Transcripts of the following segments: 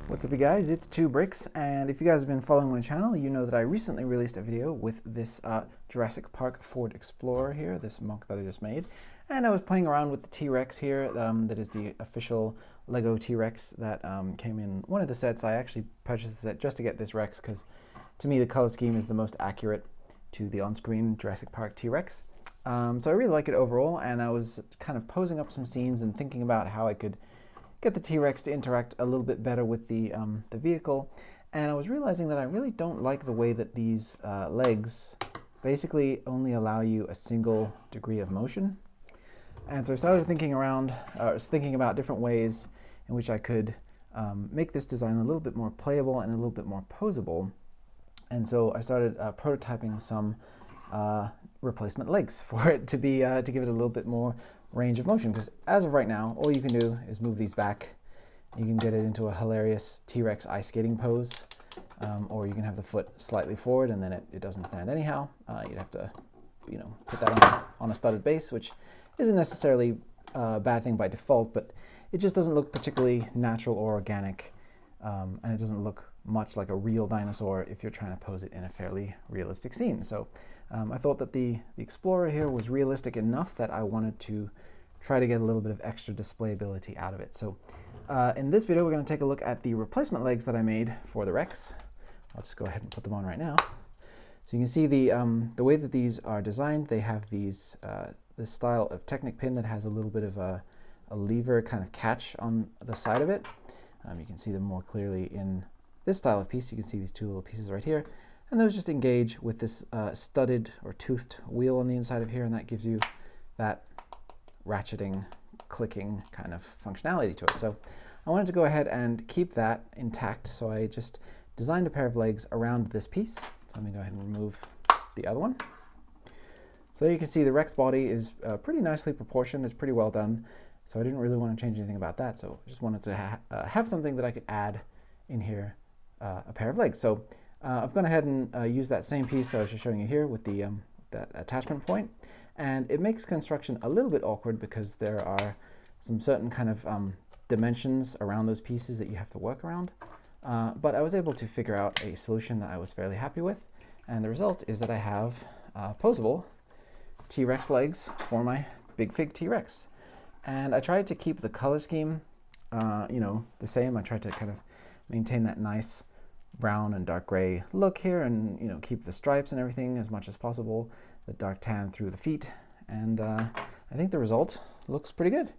What's up, you guys? It's 2bricks, and if you guys have been following my channel, you know that I recently released a video with this Jurassic Park Ford Explorer here, this MOC that I just made. And I was playing around with the T-Rex here, that is the official Lego T-Rex that came in one of the sets. I actually purchased the set just to get this Rex, because to me the color scheme is the most accurate to the on-screen Jurassic Park T-Rex. So I really like it overall, and I was kind of posing up some scenes and thinking about how I could get the T-Rex to interact a little bit better with the vehicle, and I was realizing that I really don't like the way that these legs basically only allow you a single degree of motion. And so I started thinking about different ways in which I could make this design a little bit more playable and a little bit more posable. And so I started prototyping some replacement legs for it to be to give it a little bit more range of motion, because as of right now, all you can do is move these back. You can get it into a hilarious T-Rex ice skating pose, or you can have the foot slightly forward and then it doesn't stand anyhow. You'd have to, put that on a studded base, which isn't necessarily a bad thing by default, but it just doesn't look particularly natural or organic, and it doesn't look much like a real dinosaur if you're trying to pose it in a fairly realistic scene. So I thought that the Explorer here was realistic enough that I wanted to try to get a little bit of extra displayability out of it. So in this video, we're going to take a look at the replacement legs that I made for the Rex. I'll just go ahead and put them on right now. So you can see the way that these are designed. They have these this style of Technic pin that has a little bit of a lever kind of catch on the side of it. You can see them more clearly in this style of piece. You can see these two little pieces right here. And those just engage with this studded or toothed wheel on the inside of here, and that gives you that ratcheting, clicking kind of functionality to it. So I wanted to go ahead and keep that intact, so I just designed a pair of legs around this piece. So let me go ahead and remove the other one. So there you can see the Rex body is pretty nicely proportioned. It's pretty well done. So I didn't really want to change anything about that. So I just wanted to have something that I could add in here, a pair of legs. So I've gone ahead and used that same piece that I was just showing you here with the that attachment point, and it makes construction a little bit awkward because there are some certain kind of dimensions around those pieces that you have to work around. But I was able to figure out a solution that I was fairly happy with, and the result is that I have posable T-Rex legs for my Big Fig T-Rex. And I tried to keep the color scheme, the same. I tried to kind of maintain that nice brown and dark gray look here, and keep the stripes and everything as much as possible, the dark tan through the feet, and I think the result looks pretty good,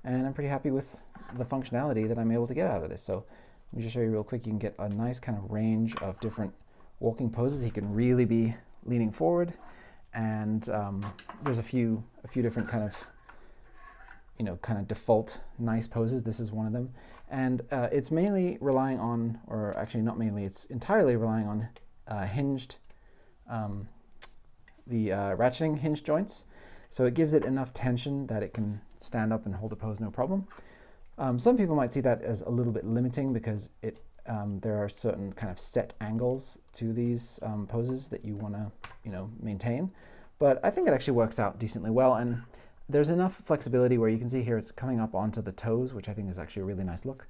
and I'm pretty happy with the functionality that I'm able to get out of this. So let me just show you real quick. You can get a nice kind of range of different walking poses. He can really be leaning forward, and there's a few different kind of default nice poses. This is one of them. And it's mainly relying on, or actually not mainly, it's entirely relying on hinged, ratcheting hinge joints. So it gives it enough tension that it can stand up and hold a pose no problem. Some people might see that as a little bit limiting because there are certain kind of set angles to these poses that you want to maintain. But I think it actually works out decently well, and there's enough flexibility where you can see here it's coming up onto the toes, which I think is actually a really nice look,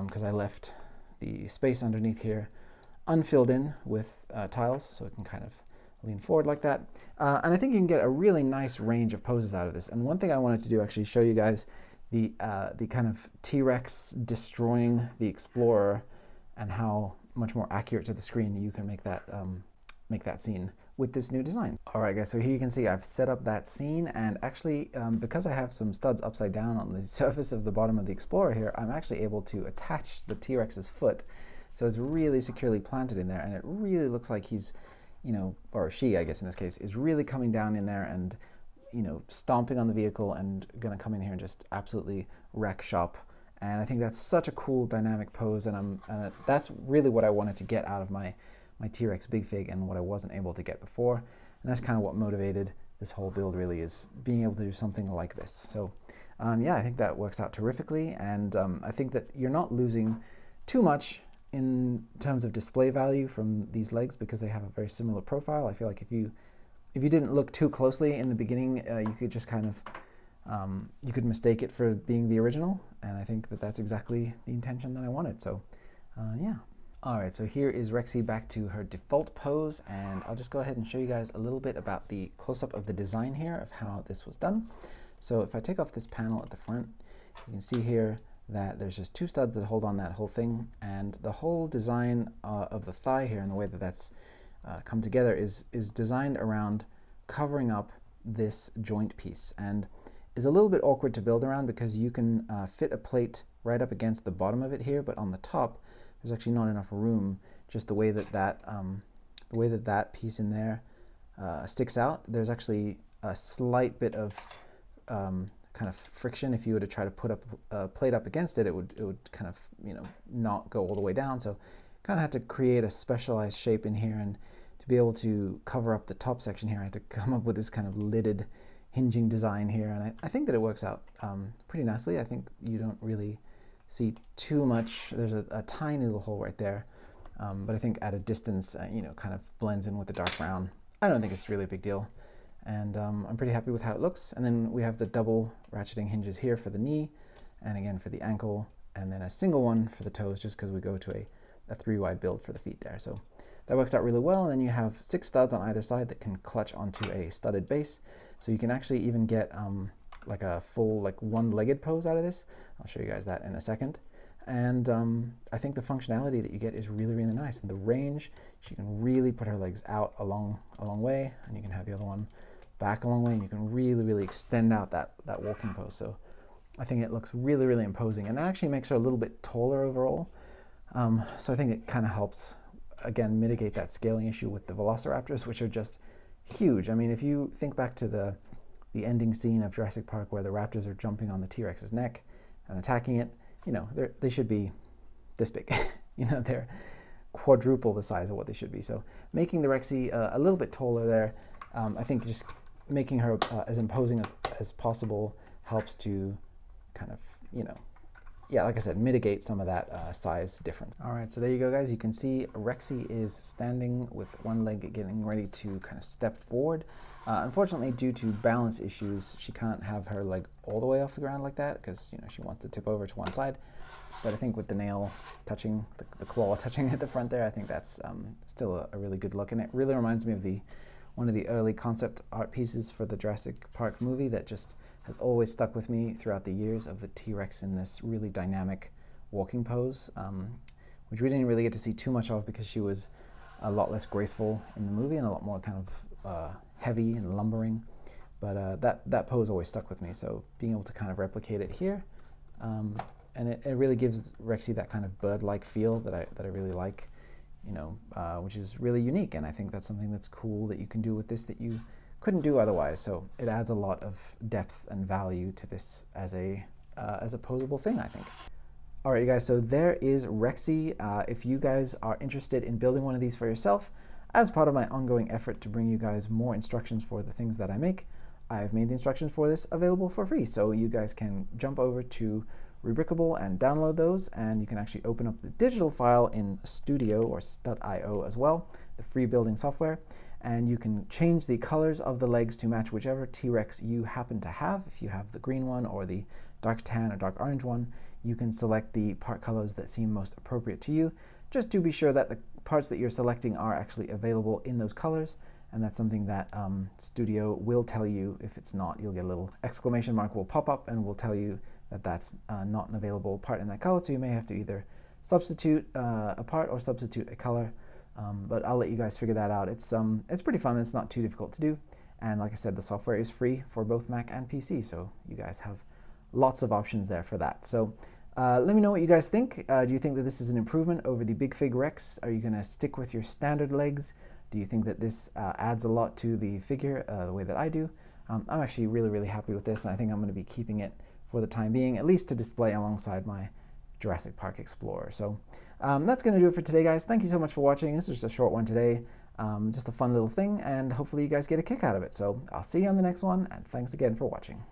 because I left the space underneath here unfilled in with tiles, so it can kind of lean forward like that. And I think you can get a really nice range of poses out of this. And one thing I wanted to do, actually show you guys the kind of T-Rex destroying the Explorer and how much more accurate to the screen you can make that scene with this new design. All right, guys, so here you can see I've set up that scene, and actually because I have some studs upside down on the surface of the bottom of the Explorer here, I'm actually able to attach the T-Rex's foot, so it's really securely planted in there, and it really looks like he's, or she, I guess in this case, is really coming down in there and stomping on the vehicle and gonna come in here and just absolutely wreck shop. And I think that's such a cool dynamic pose, and that's really what I wanted to get out of my T-Rex Big Fig, and what I wasn't able to get before. And that's kind of what motivated this whole build, really, is being able to do something like this. So yeah, I think that works out terrifically, and I think that you're not losing too much in terms of display value from these legs because they have a very similar profile. I feel like if you didn't look too closely in the beginning, you could just kind of you could mistake it for being the original, and I think that that's exactly the intention that I wanted. So Yeah. All right, so here is Rexy back to her default pose, and I'll just go ahead and show you guys a little bit about the close-up of the design here of how this was done. So if I take off this panel at the front, you can see here that there's just two studs that hold on that whole thing, and the whole design of the thigh here and the way that that's come together is designed around covering up this joint piece, and is a little bit awkward to build around because you can fit a plate right up against the bottom of it here, but on the top there's actually not enough room. Just the way that that piece in there sticks out, there's actually a slight bit of kind of friction. If you were to try to put up a plate up against it, it would kind of, you know, not go all the way down. So kind of had to create a specialized shape in here, and to be able to cover up the top section here, I had to come up with this kind of lidded hinging design here, and I think that it works out pretty nicely. I think you don't really see too much. There's a tiny little hole right there, but I think at a distance, you know, kind of blends in with the dark brown. I don't think it's really a big deal, and I'm pretty happy with how it looks. And then we have the double ratcheting hinges here for the knee, and again for the ankle, and then a single one for the toes, just because we go to a 3-wide build for the feet there. So that works out really well. And then you have 6 studs on either side that can clutch onto a studded base, so you can actually even get like a full, like, one-legged pose out of this. I'll show you guys that in a second. And I think the functionality that you get is really, really nice. And the range, she can really put her legs out a long way, and you can have the other one back a long way, and you can really, really extend out that walking pose. So I think it looks really, really imposing, and it actually makes her a little bit taller overall. So I think it kind of helps, again, mitigate that scaling issue with the velociraptors, which are just huge. I mean, if you think back to the ending scene of Jurassic Park where the raptors are jumping on the T-Rex's neck and attacking it, you know, they should be this big. You know, they're quadruple the size of what they should be. So making the Rexy a little bit taller there, I think just making her as imposing as possible helps to kind of, you know, yeah, like I said, mitigate some of that size difference. All right, so there you go, guys. You can see Rexy is standing with one leg getting ready to kind of step forward. Unfortunately, due to balance issues, she can't have her leg all the way off the ground like that, because, you know, she wants to tip over to one side. But I think with the nail touching, the claw touching at the front there, I think that's still a really good look. And it really reminds me of one of the early concept art pieces for the Jurassic Park movie that just has always stuck with me throughout the years, of the T-Rex in this really dynamic walking pose, which we didn't really get to see too much of because she was a lot less graceful in the movie and a lot more kind of heavy and lumbering. But that pose always stuck with me, so being able to kind of replicate it here, and it really gives Rexy that kind of bird-like feel that I really like, you know, which is really unique, and I think that's something that's cool that you can do with this that you couldn't do otherwise. So it adds a lot of depth and value to this as a posable thing, I think. All right, you guys, so there is Rexy. If you guys are interested in building one of these for yourself, as part of my ongoing effort to bring you guys more instructions for the things that I make, I've made the instructions for this available for free. So you guys can jump over to Rubricable and download those, and you can actually open up the digital file in Studio or Stud.io as well, the free building software, and you can change the colors of the legs to match whichever T-Rex you happen to have. If you have the green one or the dark tan or dark orange one, you can select the part colors that seem most appropriate to you. Just to be sure that the parts that you're selecting are actually available in those colors, and that's something that Studio will tell you. If it's not, you'll get a little exclamation mark will pop up and will tell you that that's not an available part in that color, so you may have to either substitute a part or substitute a color, but I'll let you guys figure that out. It's pretty fun, and it's not too difficult to do, and like I said, the software is free for both Mac and PC, so you guys have lots of options there for that. So let me know what you guys think. Do you think that this is an improvement over the Big Fig Rex? Are you going to stick with your standard legs? Do you think that this adds a lot to the figure the way that I do? I'm actually really, really happy with this, and I think I'm going to be keeping it for the time being, at least to display alongside my Jurassic Park Explorer. So that's going to do it for today, guys. Thank you so much for watching. This was just a short one today, just a fun little thing, and hopefully you guys get a kick out of it. So I'll see you on the next one, and thanks again for watching.